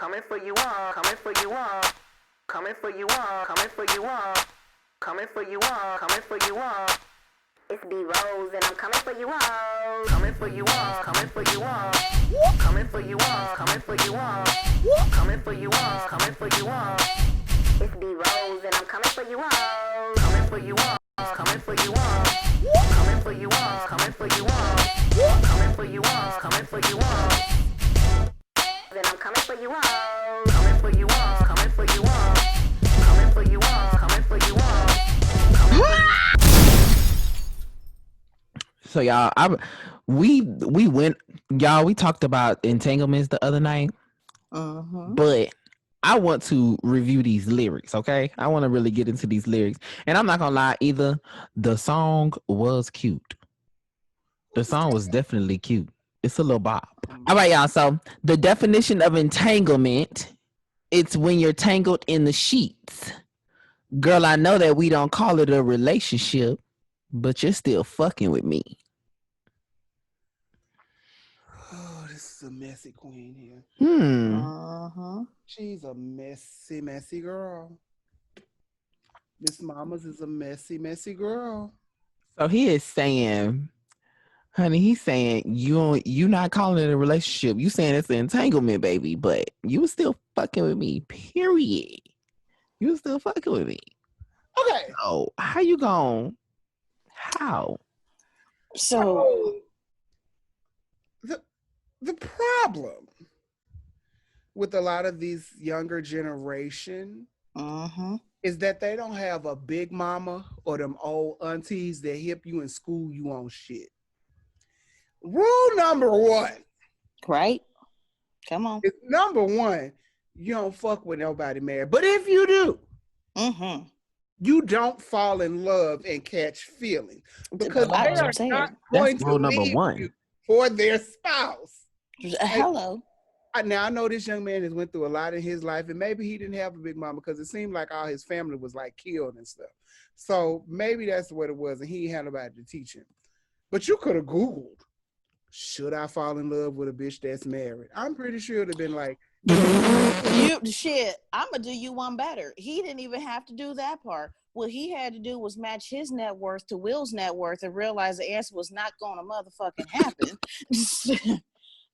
Coming for you all, coming for you all, coming for you all, coming for you all, coming for you all, coming for you all. It's B Rose and I'm coming for you all. Coming for you all, coming for you all. Coming for you all, coming for you all. Coming for you all, coming for you all. It's B Rose and I'm coming for you all. Coming for you all, coming for you all. Coming for you all, coming for you all. Coming for you all, coming for you all. Then I'm coming for you all. Coming for you all, coming for you all. Coming for you all, coming for you all. So y'all, we talked about entanglements the other night, but I want to review these lyrics. Okay, I want to really get into these lyrics, and I'm not gonna lie either. The song was cute. The song was definitely cute. It's a little bop. All right, y'all. So the definition of entanglement: it's when you're tangled in the sheets. Girl, I know that we don't call it a relationship, but you're still fucking with me. Oh, this is a messy queen here. She's a messy, messy girl. Miss Mamas is a messy, messy girl. So he is saying, honey, he's saying you not calling it a relationship. You saying it's an entanglement, baby, but you still fucking with me, period. You still fucking with me. Okay. So how you going? How? So the problem with a lot of these younger generation is that they don't have a big mama or them old aunties that hip you and school you on shit. Rule number one. Right? Come on. Number one, you don't fuck with nobody married. But if you do, you don't fall in love and catch feelings. Because they are not going to leave you for their spouse. Hello. Now, I know this young man has went through a lot in his life, and maybe he didn't have a big mama because it seemed like all his family was like killed and stuff. So maybe that's what it was, and he had nobody to teach him. But you could have Googled, should I fall in love with a bitch that's married? I'm pretty sure it would have been like, I'm gonna do you one better. He didn't even have to do that part. What he had to do was match his net worth to Will's net worth and realize the answer was not gonna motherfucking happen.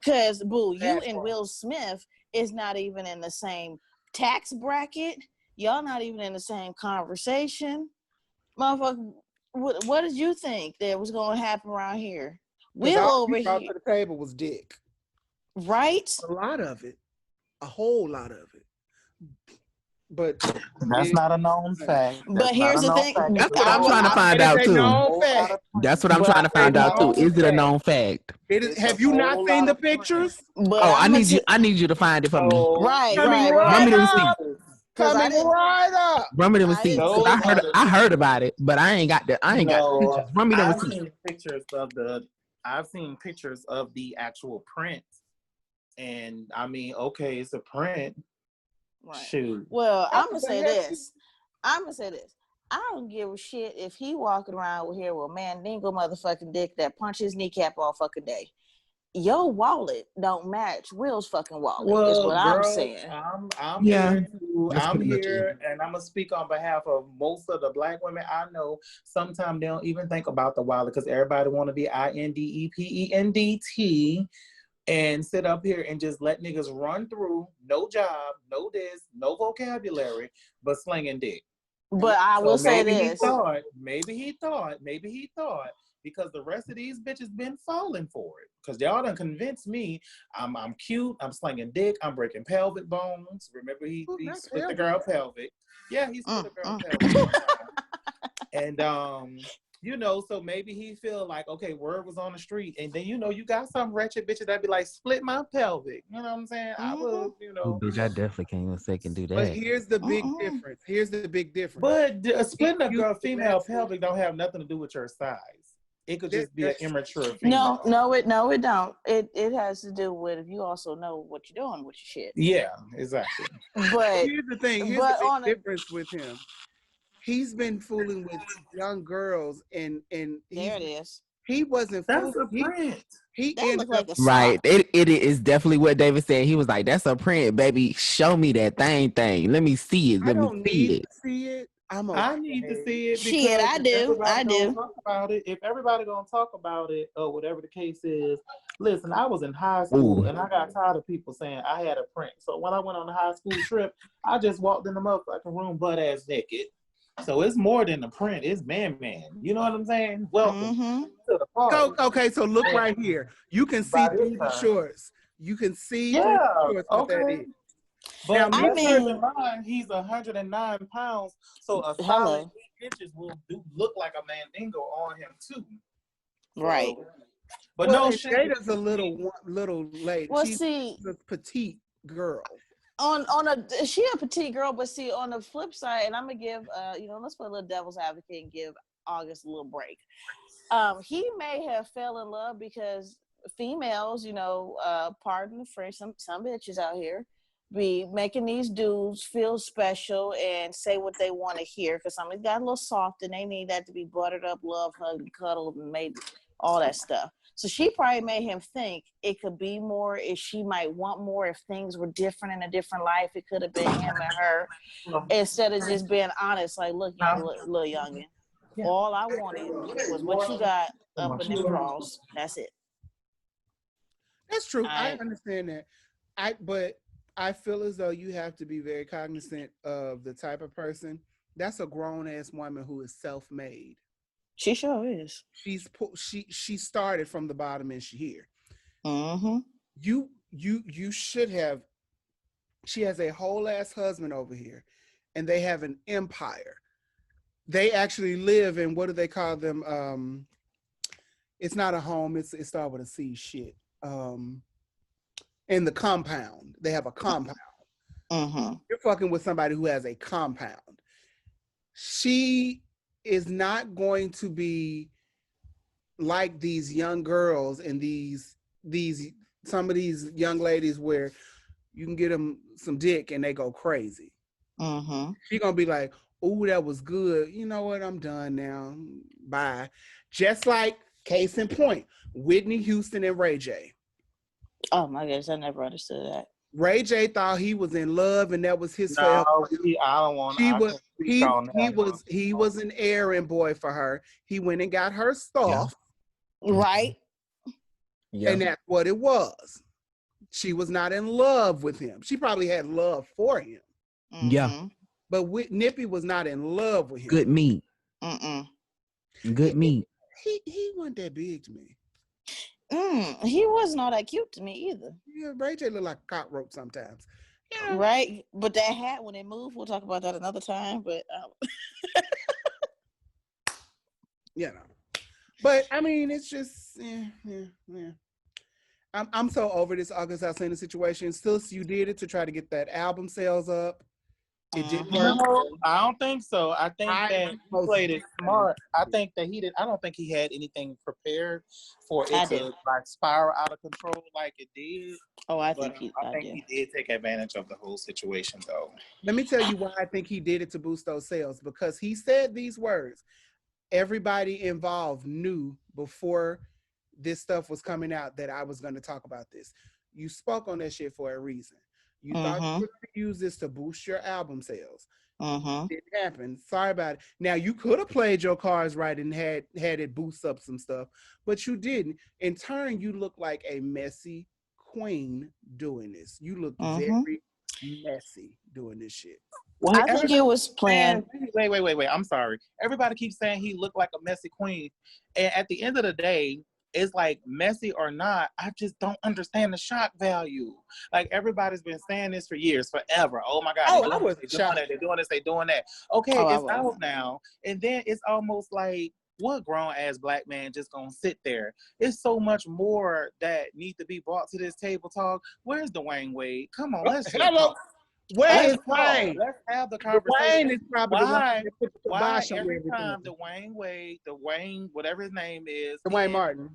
Because boo, you and Will Smith is not even in the same tax bracket. Y'all not even in the same conversation. Motherfucker, what did you think that was gonna happen around here? Will over here to the table was dick. Right? A lot of it. A whole lot of it. But that's not a known fact. But here's the thing. That's what I'm trying to find out too. That's what I'm trying to find out too. Is it a known fact? Have you not seen the pictures? I need you to find it for me. Right. Run me the receipt. Coming right up. Run me the receipt. I heard about it, but I ain't got the pictures. Run me the receipt. I've seen pictures of the actual print, and I mean, okay, it's a print. Right. Shoot. Well, I'm gonna say this. I don't give a shit if he walking around here with a mandingo motherfucking dick that punch his kneecap all fucking day. Your wallet don't match Will's fucking wallet. Well, is what I'm saying. I'm here, and I'm gonna speak on behalf of most of the black women I know. Sometimes they don't even think about the wallet because everybody want to be INDEPENDT and sit up here and just let niggas run through, no job, no this, no vocabulary, but slinging dick. But I will say this. Maybe he thought, because the rest of these bitches been falling for it. Because y'all done convinced me I'm cute, I'm slinging dick, I'm breaking pelvic bones. Remember he split the girl pelvic. Yeah, he split the girl pelvic. And so maybe he feel like, okay, word was on the street. And then, you got some wretched bitches that be like, split my pelvic. You know what I'm saying? I would, Bitch, I definitely can't even say can do that. But here's the big difference. But splitting a female pelvic don't have nothing to do with your size. It could just be an immature female. No, it don't. It has to do with if you also know what you're doing with your shit. Yeah, exactly. But here's the thing. Here's the big difference with him. He's been fooling with young girls, and there it is. He wasn't. That's a print. He That ended looked like up a Right. sock. It is definitely what David said. He was like, that's a print, baby. Show me that thing. Let me see it. I Let me don't see need it. to see it. I'm okay. I need to see it Shit, because I if do. everybody I gonna do. talk about it, if everybody gonna talk about it or whatever the case is, listen, I was in high school Ooh. and I got tired of people saying I had a print. So when I went on the high school trip, I just walked in the motherfucking room butt ass naked. So it's more than a print, it's man. You know what I'm saying? Welcome to the party. So look right here. You can see By this through the time. shorts. You can see through Yeah, the shorts what that okay. is. But Now, I let's keep mean, in mind, he's 109 pounds, so a solid hello. 8 inches will look like a mandingo on him too. Right. So, but well, no and shit. Jada's a little lady. Well, She's see, a petite girl. she a petite girl, but see, on the flip side, and I'm gonna give let's play a little devil's advocate and give August a little break. He may have fell in love because females, pardon the French, some bitches out here be making these dudes feel special and say what they want to hear because somebody's got a little soft and they need that to be buttered up, love, hugged, cuddled, and made all that stuff. So she probably made him think it could be more if she might want more if things were different in a different life. It could have been him and her instead of just being honest. Like, look, little youngin, all I wanted was what you got up in them drawers. That's it. That's true. I understand that. But I feel as though you have to be very cognizant of the type of person. That's a grown ass woman who is self-made. She sure is. She started from the bottom and she here. Mm-hmm. You should have. She has a whole ass husband over here, and they have an empire. They actually live in, what do they call them? It's not a home. It starts with a C. Shit. In the compound, they have a compound. Mm-hmm. You're fucking with somebody who has a compound. She is not going to be like these young girls and some of these young ladies where you can get them some dick and they go crazy. Mm-hmm. She's gonna be like, "Oh, that was good. You know what? I'm done now. Bye." Just like case in point, Whitney Houston and Ray J. Oh my goodness, I never understood that. Ray J thought he was in love and that was his No, forever. I don't want. He was an errand boy for her. He went and got her stuff, right? Yeah. And that's what it was. She was not in love with him. She probably had love for him. Mm-hmm. Yeah. But Nippy was not in love with him. Good meat. Mm-mm. Good meat. He wasn't that big to me. He wasn't all that cute to me either. Yeah, Ray J looked like a cockroach sometimes. Yeah. Right? But that hat, when it moved, we'll talk about that another time. But But I mean, it's just yeah. I'm so over this August Alsina situation. Still, you did it to try to get that album sales up. It didn't work. No, I don't think so. I think that he played it smart. I think that he did. I don't think he had anything prepared for it to like spiral out of control like it did. Oh, I think he did take advantage of the whole situation, though. Let me tell you why I think he did it to boost those sales, because he said these words. Everybody involved knew before this stuff was coming out that I was going to talk about this. You spoke on that shit for a reason. You thought you were going to use this to boost your album sales. It didn't happen. Sorry about it. Now, you could have played your cards right and had it boost up some stuff, but you didn't. In turn, you look like a messy queen doing this. You look very messy doing this shit. Well, I think it was planned. Wait. I'm sorry. Everybody keeps saying he looked like a messy queen. And at the end of the day, it's like, messy or not, I just don't understand the shock value. Like, everybody's been saying this for years, forever. Oh my God, I was shocked. they're doing this, they're doing that. Okay, it's out now. And then it's almost like, what grown ass black man just gonna sit there? It's so much more that need to be brought to this table talk. Where's Dwayne Wade? Come on, let's just talk. Where is Wayne? Let's have the conversation. Dwayne is probably why the every time Dwayne, whatever his name is, Dwayne Martin.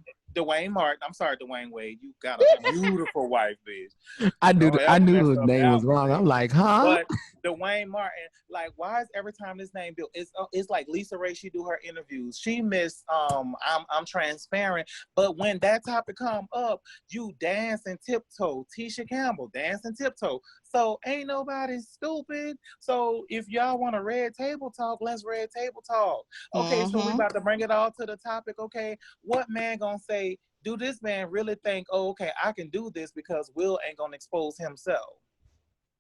I'm sorry, Dwayne Wade. You got a beautiful wife, bitch. I knew the name was wrong. I'm like, huh? But Dwayne Martin. Like, why is every time this name built? It's like Lisa Ray. She do her interviews. She missed. I'm transparent. But when that topic come up, you dance and tiptoe. Tisha Campbell dance and tiptoe. So ain't nobody stupid. So if y'all want a red table talk, let's red table talk. Okay, so we about to bring it all to the topic. Okay, what man gonna say? Do this man really think, oh, okay, I can do this because Will ain't gonna expose himself?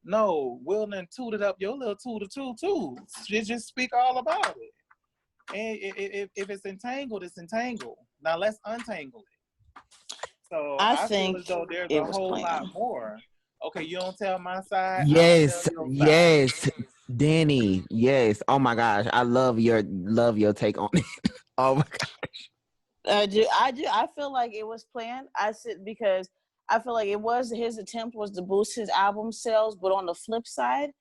No, Will done tooted up your little too. Just speak all about it. And if it's entangled, it's entangled. Now let's untangle it. So I feel as though there's a whole lot more. Okay, you don't tell my side. Yes, I don't tell your side. Danny. Yes. Oh my gosh, I love your take on it. Oh my gosh. I do. I feel like it was planned. Because I feel like his attempt was to boost his album sales, but on the flip side,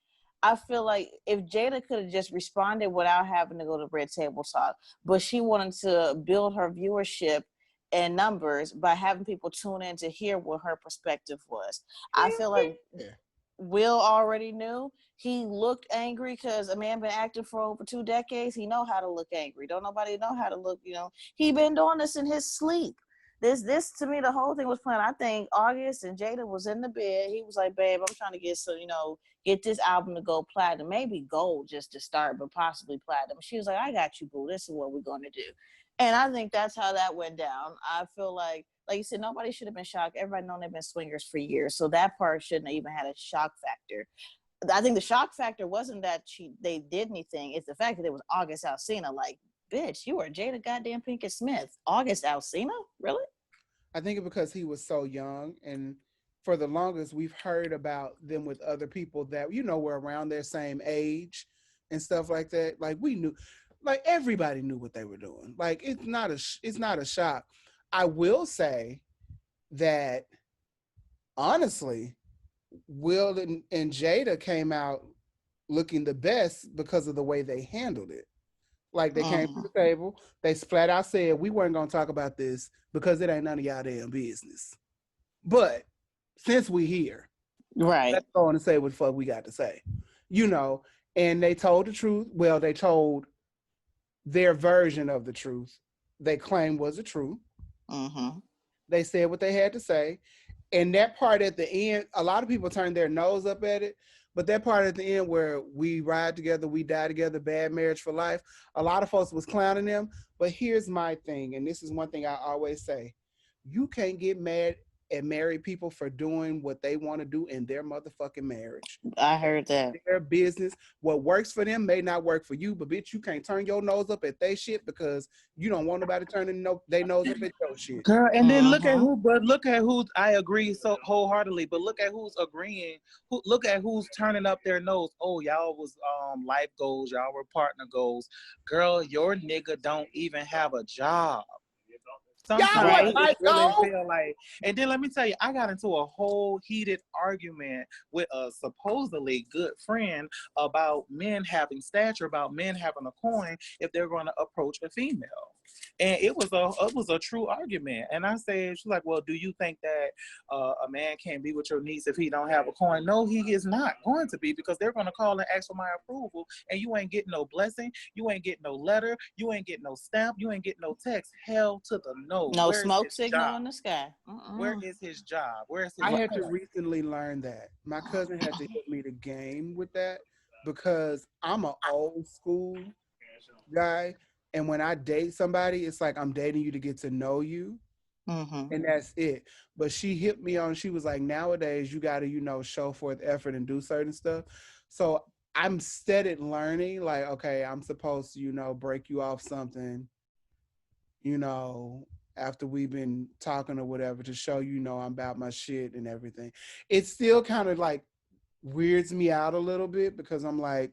I feel like if Jada could have just responded without having to go to Red Table Talk, but she wanted to build her viewership and numbers by having people tune in to hear what her perspective was. I feel like Will already knew. He looked angry because a man been acting for over 2 decades. He know how to look angry. Don't nobody know how to look, He been doing this in his sleep. This to me, the whole thing was planned. I think August and Jada was in the bed. He was like, babe, I'm trying to get this album to go platinum, maybe gold just to start, but possibly platinum. She was like, I got you, boo. This is what we're going to do. And I think that's how that went down. I feel like you said, nobody should have been shocked. Everybody known they've been swingers for years. So that part shouldn't have even had a shock factor. I think the shock factor wasn't that they did anything. It's the fact that it was August Alsina. Like, bitch, you are Jada goddamn Pinkett Smith. August Alsina? Really? I think because he was so young, and for the longest we've heard about them with other people that, were around their same age and stuff like that. Like, we knew, like, everybody knew what they were doing. Like, it's not a shock. I will say that, honestly, Will and Jada came out looking the best because of the way they handled it. Like, they came to the table, they flat out said, we weren't going to talk about this because it ain't none of y'all damn business. But since we here, right, let's go on and say what the fuck we got to say. And they told the truth. Well, they told their version of the truth they claimed was the truth. They said what they had to say. And that part at the end, a lot of people turned their nose up at it. But that part at the end where we ride together, we die together, bad marriage for life, a lot of folks was clowning them. But here's my thing, and this is one thing I always say. You can't get mad at married people for doing what they want to do in their motherfucking marriage. I heard that. Their business. What works for them may not work for you, but bitch, you can't turn your nose up at their shit because you don't want nobody turning their nose up at your shit. Girl, and then look at who I agree so wholeheartedly, but look at who's agreeing. Look at who's turning up their nose. Oh, y'all was life goals, y'all were partner goals. Girl, your nigga don't even have a job. Sometimes I really feel like, and then let me tell you, I got into a whole heated argument with a supposedly good friend about men having stature, about men having a coin if they're going to approach a female. And it was a true argument. And I said, she's like, well, do you think that a man can't be with your niece if he don't have a coin? No, he is not going to be, because they're going to call and ask for my approval, and you ain't getting no blessing, you ain't getting no letter, you ain't getting no stamp, you ain't getting no text. Hell to the no. No smoke signal in the sky. Where is his job? Where is his I had to recently learn that. My cousin had to hit me the game with that because I'm an old school guy. And when I date somebody, it's like I'm dating you to get to know you. And that's it. But she hit me on, she was like, nowadays you got to, show forth effort and do certain stuff. So I'm steady learning, like, okay, I'm supposed to, break you off something, after we've been talking or whatever, to show I'm about my shit and everything. It still kind of like weirds me out a little bit because I'm like,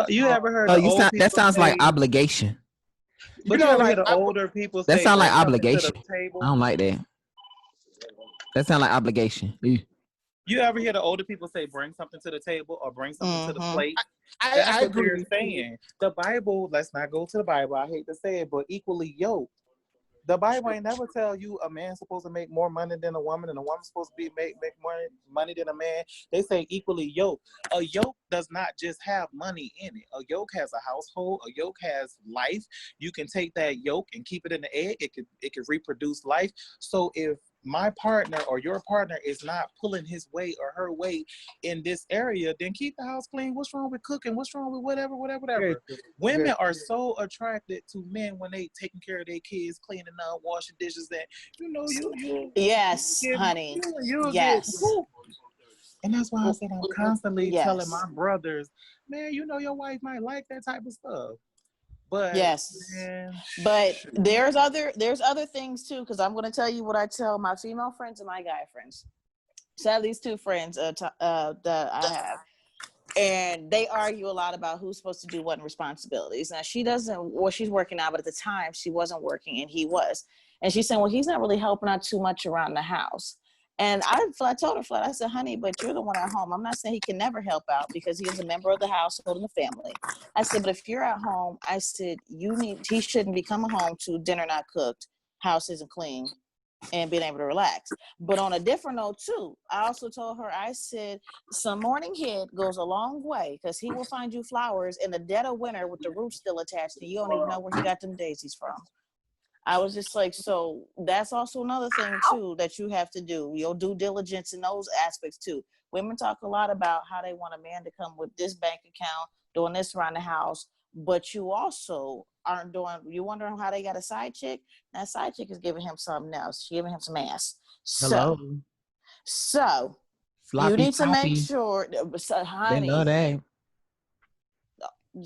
you ever heard? That sounds like obligation. But you ever hear the older people say that sound like bring obligation? To the table? I don't like that. That sound like obligation. You ever hear the older people say bring something to the table or bring something to the plate? That's what agree. They're saying. The Bible, let's not go to the Bible, I hate to say it, but equally yoked. The Bible ain't never tell you a man's supposed to make more money than a woman and a woman's supposed to make more money than a man. They say equally yoked. A yoke does not just have money in it. A yoke has a household. A yoke has life. You can take that yoke and keep it in the egg. It could reproduce life. So if my partner or your partner is not pulling his weight or her weight in this area, then keep the house clean. What's wrong with cooking? What's wrong with whatever? Women are so attracted to men when they taking care of their kids, cleaning up, washing dishes, that you yes, honey. Yes. And that's why I said I'm constantly telling my brothers, man, your wife might like that type of stuff. But yes, man, but there's other things too, because I'm going to tell you what I tell my female friends and my guy friends. So I have these two friends that I have, and they argue a lot about who's supposed to do what responsibilities. Now she's working out, but at the time she wasn't working and he was, and she's saying, well, he's not really helping out too much around the house. And I told her flat, I said, honey, but you're the one at home. I'm not saying he can never help out because he is a member of the household and the family. I said, but if you're at home, I said, he shouldn't be coming home to dinner not cooked, house isn't clean, and being able to relax. But on a different note too, I also told her, I said, some morning hit goes a long way because he will find you flowers in the dead of winter with the root still attached and you don't even know where he got them daisies from. I was just like, so that's also another thing too that you have to do. Your due diligence in those aspects too. Women talk a lot about how they want a man to come with this bank account, doing this around the house, but you also aren't doing, you wondering how they got a side chick? That side chick is giving him something else. She's giving him some ass. So Sloppy you need to make toppy. sure, honey. They love that.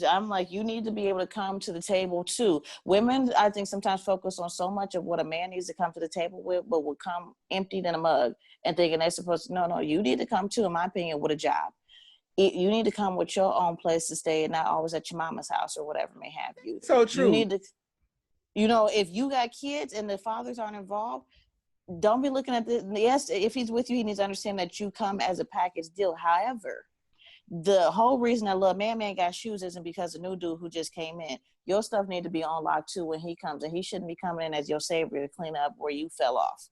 I'm like, you need to be able to come to the table too. Women, I think, sometimes focus on so much of what a man needs to come to the table with, but will come emptied in a mug and thinking they're supposed to. No, you need to come too, in my opinion, with a job. You need to come with your own place to stay and not always at your mama's house or whatever may have you. So true. You need to, if you got kids and the fathers aren't involved, don't be looking at this. Yes, if he's with you, he needs to understand that you come as a package deal. However, the whole reason that little man got shoes isn't because the new dude who just came in. Your stuff need to be on lock too when he comes, and he shouldn't be coming in as your savior to clean up where you fell off.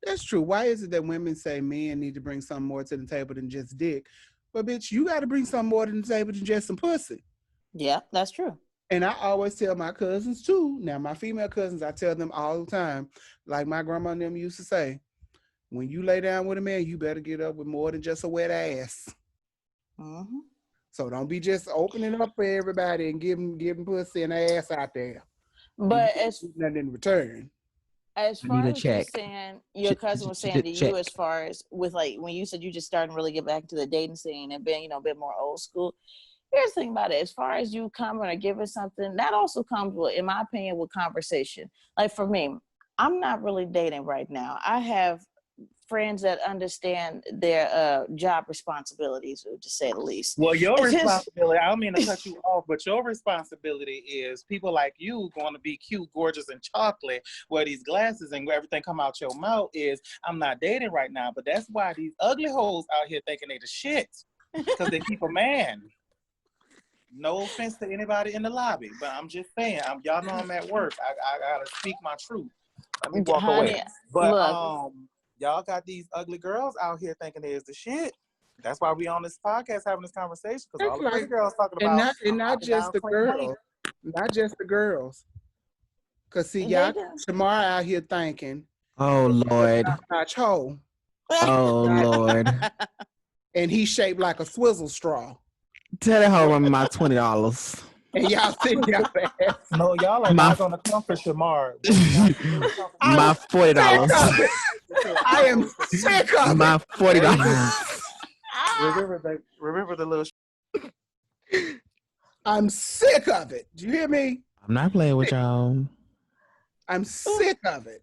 That's true. Why is it that women say men need to bring something more to the table than just dick? But bitch, you got to bring something more to the table than just some pussy. Yeah, that's true. And I always tell my cousins too. Now, my female cousins, I tell them all the time, like my grandma and them used to say, when you lay down with a man, you better get up with more than just a wet ass. Mm-hmm. So don't be just opening up for everybody and giving pussy and ass out there. But as nothing in return. As far as you saying, your cousin was saying to you, as far as with like when you said you just starting to really get back to the dating scene and being a bit more old school. Here's the thing about it: as far as you coming or giving something, that also comes with, in my opinion, with conversation. Like for me, I'm not really dating right now. I have friends that understand their job responsibilities, to say the least. Well, your responsibility, I don't mean to cut you off, but your responsibility is people like you going to be cute, gorgeous, and chocolate, where these glasses and everything come out your mouth is, I'm not dating right now. But that's why these ugly hoes out here thinking they the shit, because they keep a man. No offense to anybody in the lobby, but I'm just saying, y'all know I'm at work. I gotta speak my truth. Let me walk away. But look, y'all got these ugly girls out here thinking they is the shit. That's why we on this podcast having this conversation, because all the pretty girls talking about and not just the girls, not just the girls. Cause see, y'all Shamar out here thinking, oh Lord, hoe. Oh Lord, and he's shaped like a swizzle straw. Tell that hoe my $20. And y'all sitting y'all ass. No, y'all are not gonna come for Shamar. My $40. I am sick of my $40. Remember the little. I'm sick of it. Do you hear me? I'm not playing with y'all. I'm sick of it.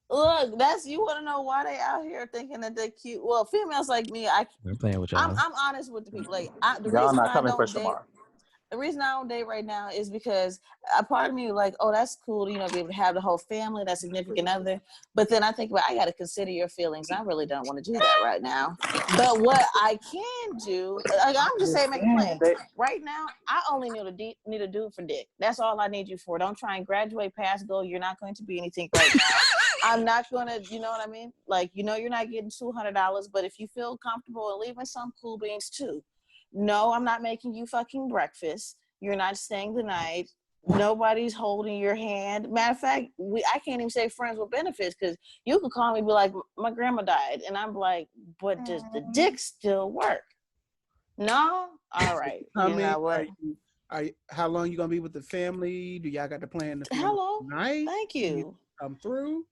Look, you want to know why they out here thinking that they're cute. Well, females like me, I'm playing with y'all. I'm honest with the people. Like, the y'all reason not why coming I for don't date, Shamar. The reason I don't date right now is because a part of me like, oh, that's cool, you know, be able to have the whole family, that significant other. But then I think about, I got to consider your feelings. I really don't want to do that right now. But what I can do, like, I'm just saying, make a plan. Right now, I only need a dude for dick. That's all I need you for. Don't try and graduate past go. You're not going to be anything right now. I'm not going to, you know what I mean? Like, you know, you're not getting $200, but if you feel comfortable in leaving some cool beans too. No, I'm not making you fucking breakfast. You're not staying the night. Nobody's holding your hand. Matter of fact, I can't even say friends with benefits because you could call me and be like, my grandma died. And I'm like, but does the dick still work? No? All right. Know what? How long you gonna be with the family? Do y'all got to plan the family Hello. tonight? Thank you. Come through.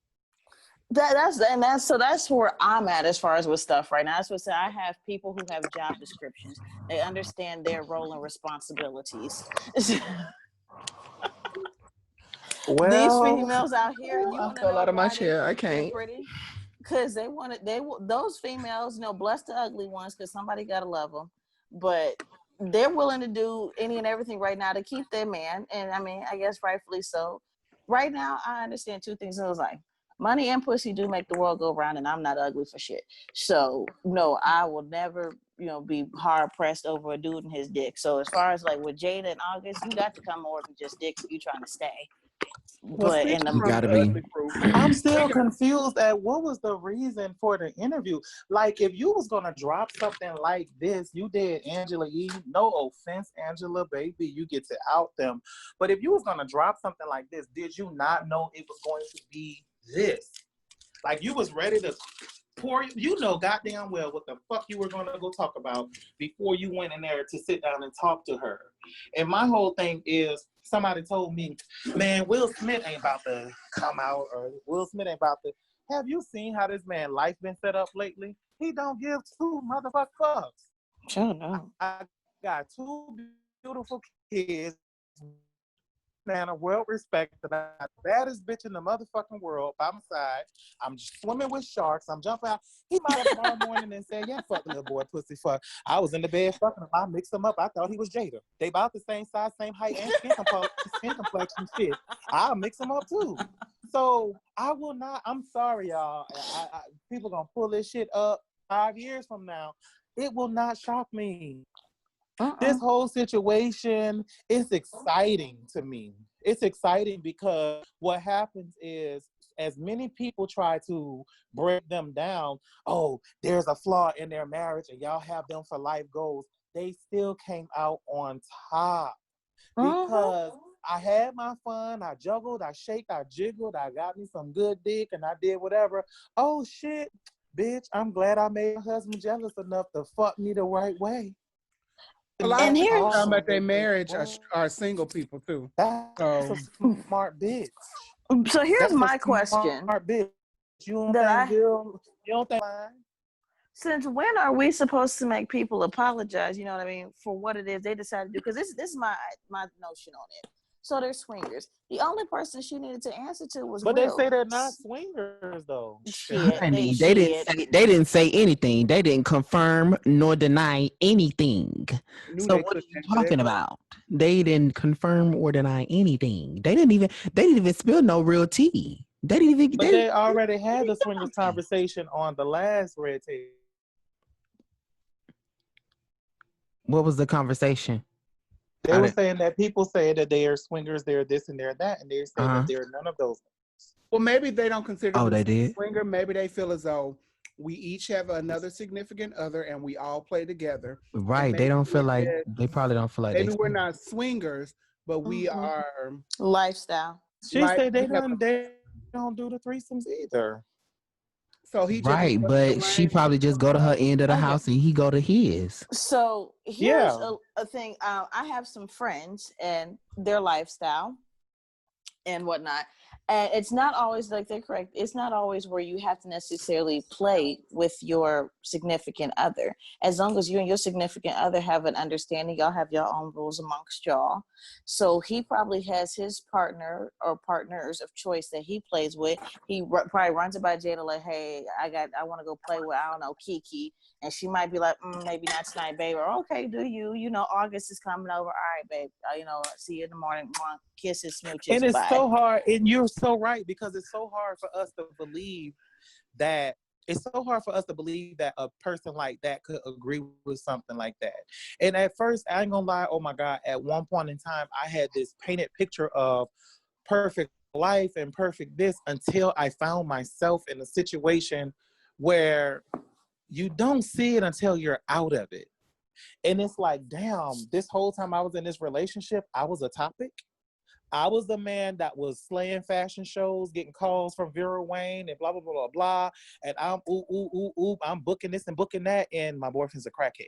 That's where I'm at as far as with stuff right now. That's what I have people who have job descriptions. They understand their role and responsibilities. Well, these females out here, you want to know out of my why chair. I they're can't. pretty? Because those females, you know, bless the ugly ones, because somebody gotta love them. But they're willing to do any and everything right now to keep their man, and I mean, I guess rightfully so. Right now, I understand two things. I was like, money and pussy do make the world go round, and I'm not ugly for shit. So no, I will never, you know, be hard pressed over a dude and his dick. So as far as like with Jada and August, you got to come more than just dick if you trying to stay. Well, But in the you gotta be. I'm still confused at what was the reason for the interview. Like, if you was gonna drop something like this, you did Angela Yee. No offense, Angela, baby, you get to out them. But if you was gonna drop something like this, did you not know it was going to be this? Like, you was ready to pour, you know goddamn well what the fuck you were gonna go talk about before you went in there to sit down and talk to her. And my whole thing is, somebody told me, man, Will Smith ain't about to come out, or Will Smith ain't about to. Have you seen how this man life been set up lately? He don't give two motherfucking fucks. Sure, no. I got two beautiful kids. Man, I'm well respected. I'm the baddest bitch in the motherfucking world by my side. I'm swimming with sharks. I'm jumping out. He might have tomorrow morning and said, yeah, fuck little boy, pussy fuck. I was in the bed fucking him. I mixed them up. I thought he was Jada. They about the same size, same height, and skin complexion shit. I'll mix them up too. So I will not, I'm sorry, y'all. People gonna pull this shit up 5 years from now. It will not shock me. This whole situation is exciting to me. It's exciting because what happens is, as many people try to break them down, oh, there's a flaw in their marriage and y'all have them for life goals, they still came out on top. Because I had my fun, I juggled, I shaked, I jiggled, I got me some good dick, and I did whatever. Oh shit, bitch, I'm glad I made my husband jealous enough to fuck me the right way. A lot of people talking about their marriage are single people too. That's a smart bitch. So here's my question. Smart bitch. You don't think since when are we supposed to make people apologize? You know what I mean, for what it is they decided to do? Because this is my notion on it. So they're swingers. The only person she needed to answer to was But Will. They say they're not swingers though. Honey, they didn't say anything. They didn't confirm nor deny anything. So what are you talking about? They didn't confirm or deny anything. They didn't even spill no real tea. They already had the swingers conversation on the last Red Table. What was the conversation? They were saying that people say that they are swingers, they're this and they're that, and they're saying that they're none of those. Well, maybe they don't consider they did swinger. Maybe they feel as though we each have another significant other and we all play together. Right. They don't feel like they probably don't feel like maybe we're not swingers, but we are lifestyle. She said they don't do the threesomes either. So he just right, but she probably just go to her end of the house and he go to his. So here's a thing. I have some friends and their lifestyle and whatnot. And it's not always, like they're correct, it's not always where you have to necessarily play with your significant other. As long as you and your significant other have an understanding, y'all have your own rules amongst y'all. So he probably has his partner or partners of choice that he plays with. He probably runs it by Jada like, hey, I want to go play with, I don't know, Kiki. And she might be like, maybe not tonight, babe. Or, okay, do you? You know, August is coming over. All right, babe. You know, see you in the morning. Kisses, smooches, And it's bye. so hard, and you're so right, because it's so hard for us to believe that a person like that could agree with something like that. And at first, I ain't gonna lie, oh my God, at one point in time, I had this painted picture of perfect life and perfect this, until I found myself in a situation where you don't see it until you're out of it. And it's like, damn, this whole time I was in this relationship, I was a topic. I was the man that was slaying fashion shows, getting calls from Vera Wayne and blah, blah, blah, blah, blah. And I'm, I'm booking this and booking that. And my boyfriend's a crackhead.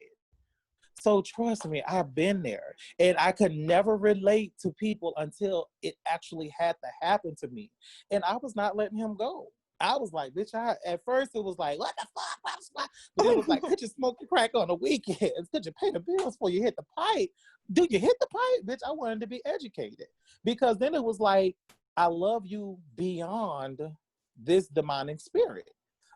So trust me, I've been there. And I could never relate to people until it actually had to happen to me. And I was not letting him go. I was like, bitch, at first it was like, what the fuck? But it was like, could you smoke the crack on the weekends? Could you pay the bills before you hit the pipe? Do you hit the pipe? Bitch, I wanted to be educated. Because then it was like, I love you beyond this demonic spirit.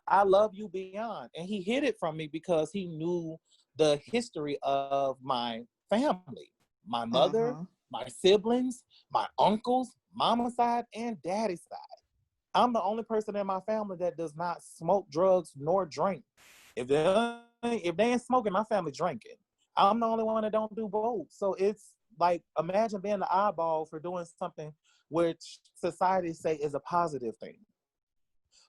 I love you beyond. And he hid it from me because he knew the history of my family, my mother, my siblings, my uncles, mama's side and daddy's side. I'm the only person in my family that does not smoke drugs nor drink. If they ain't smoking, my family drinking. I'm the only one that don't do both. So it's like, imagine being the oddball for doing something which society say is a positive thing.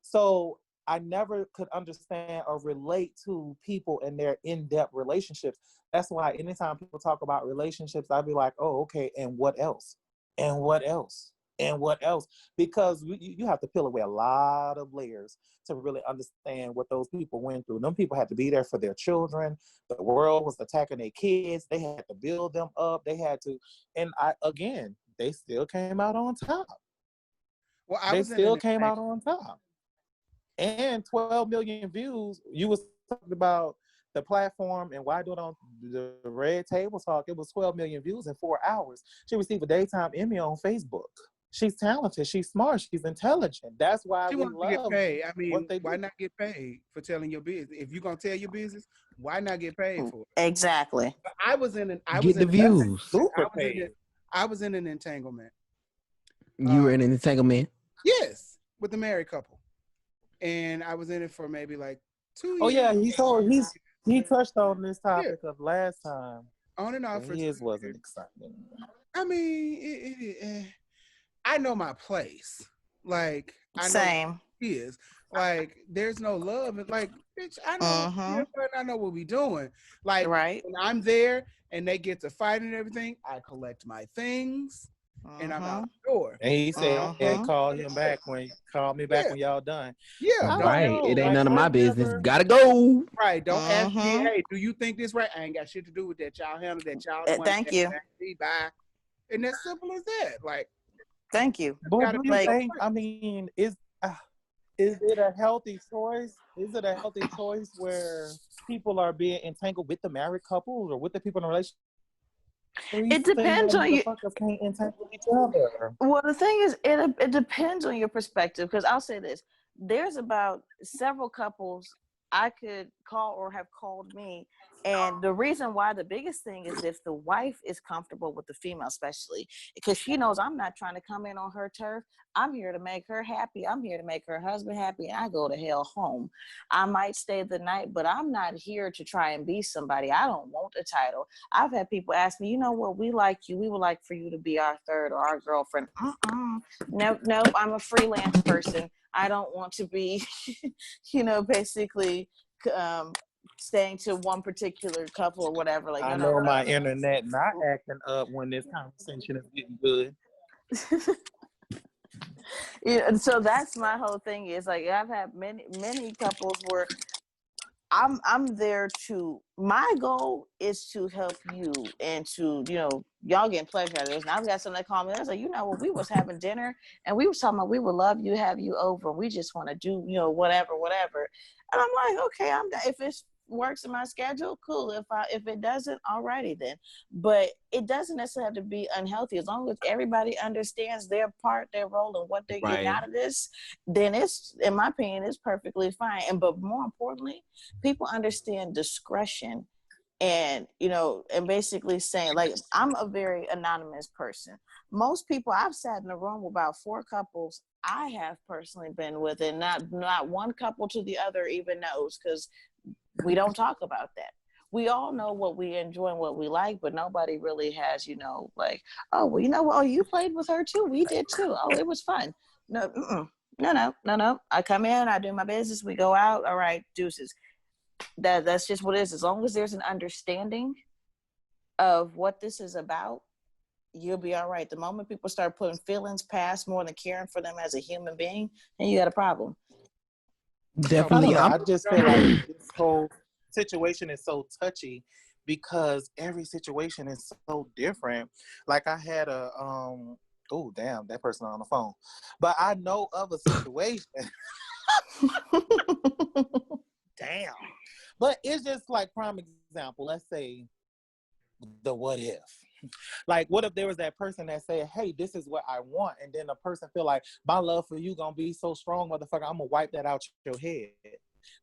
So I never could understand or relate to people in their in-depth relationships. That's why anytime people talk about relationships, I'd be like, oh, okay, and what else? And what else? And what else? Because you have to peel away a lot of layers to really understand what those people went through. Them people had to be there for their children. The world was attacking their kids. They had to build them up. They had to, and they still came out on top. Well, they still came out on top. And 12 million views. You was talking about the platform and why do it on the Red Table Talk. It was 12 million views in 4 hours. She received a daytime Emmy on Facebook. She's talented. She's smart. She's intelligent. That's why we love get paid. I mean, why do. not get paid for telling your business? If you're gonna tell your business, why not get paid for it? Exactly. I was in the views. I was in an entanglement. You were in an entanglement? Yes, with a married couple, and I was in it for maybe like 2 years. Oh yeah, he touched on this topic of last time. On and off. His wasn't exciting. I mean, I know my place. Like, I know he is. Like, there's no love. Like, bitch, I know I know what we doing. Like, when I'm there and they get to fight and everything, I collect my things and I'm out the door. And he said, call me back when y'all done. Yeah, right. It ain't none of my business. Gotta go. Right. Don't ask me, hey, do you think this right? I ain't got shit to do with that. Y'all handle that. Y'all thank you. Bye. And that's simple as that. Like, thank you. But I mean, is it a healthy choice? Is it a healthy choice where people are being entangled with the married couples or with the people in a relationship? It depends on you. Can't entangle each other. Well, the thing is, it depends on your perspective. Because I'll say this: there's about several couples I could call or have called me. And the reason why, the biggest thing is if the wife is comfortable with the female, especially because she knows I'm not trying to come in on her turf. I'm here to make her happy. I'm here to make her husband happy. And I go to hell home. I might stay the night, but I'm not here to try and be somebody. I don't want a title. I've had people ask me, you know what, we like you. We would like for you to be our third or our girlfriend. Nope. I'm a freelance person. I don't want to be, basically staying to one particular couple or whatever. Like, I know my internet not acting up when this conversation is getting good. And so that's my whole thing is like I've had many couples where I'm there to, my goal is to help you and to, y'all getting pleasure out of this. And I've got something that called me. I was like, we was having dinner and we was talking about we would love you, have you over. We just want to do, whatever. And I'm like, okay, if it works in my schedule, cool. If it doesn't, alrighty then. But it doesn't necessarily have to be unhealthy. As long as everybody understands their part, their role, and what they're getting out of this, then it's, in my opinion, it's perfectly fine. But more importantly, people understand discretion and basically saying, like, I'm a very anonymous person. Most people, I've sat in a room with about 4 couples I have personally been with, and not one couple to the other even knows, because we don't talk about that. We all know what we enjoy and what we like, but nobody really has, like, oh, well, oh, you played with her too. We did too. Oh, it was fun. No. I come in, I do my business, we go out. All right, deuces. That's just what it is. As long as there's an understanding of what this is about, you'll be all right. The moment people start putting feelings past more than caring for them as a human being, then you got a problem. Definitely. I just feel like this whole situation is so touchy because every situation is so different. Like I had a oh damn, that person on the phone. But I know of a situation. Damn. But it's just like prime example. Let's say the what if. Like, what if there was that person that said, hey, this is what I want, and then the person feel like, my love for you gonna be so strong, motherfucker, I'm gonna wipe that out your head.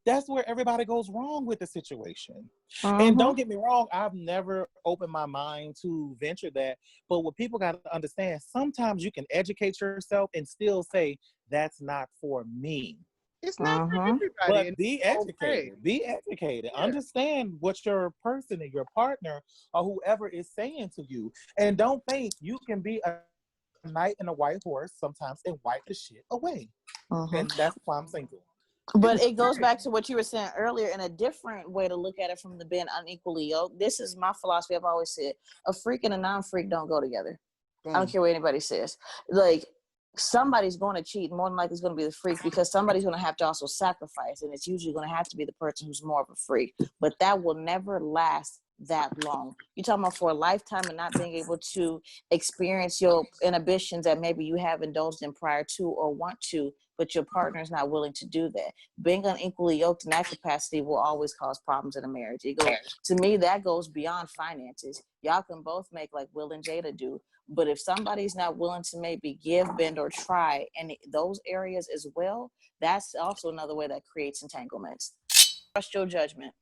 That's where everybody goes wrong with the situation. And don't get me wrong, I've never opened my mind to venture that, but what people got to understand, sometimes you can educate yourself and still say, that's not for me. It's not for everybody. But be educated. Okay. Be educated. Yeah. Understand what your person and your partner or whoever is saying to you. And don't think you can be a knight in a white horse sometimes and wipe the shit away. And that's why I'm single. But it goes back to what you were saying earlier in a different way to look at it from the being unequally yoked. This is my philosophy. I've always said a freak and a non-freak don't go together. I don't care what anybody says. Like, somebody's going to cheat. More than likely it's going to be the freak, because somebody's going to have to also sacrifice, and it's usually going to have to be the person who's more of a freak. But that will never last that long. You're talking about for a lifetime and not being able to experience your inhibitions that maybe you have indulged in prior to or want to, but your partner is not willing to do that. Being unequally yoked in that capacity will always cause problems in a marriage. To me, that goes beyond finances. Y'all can both make like Will and Jada do. But if somebody's not willing to maybe give, bend, or try in those areas as well, that's also another way that creates entanglements. Trust your judgment.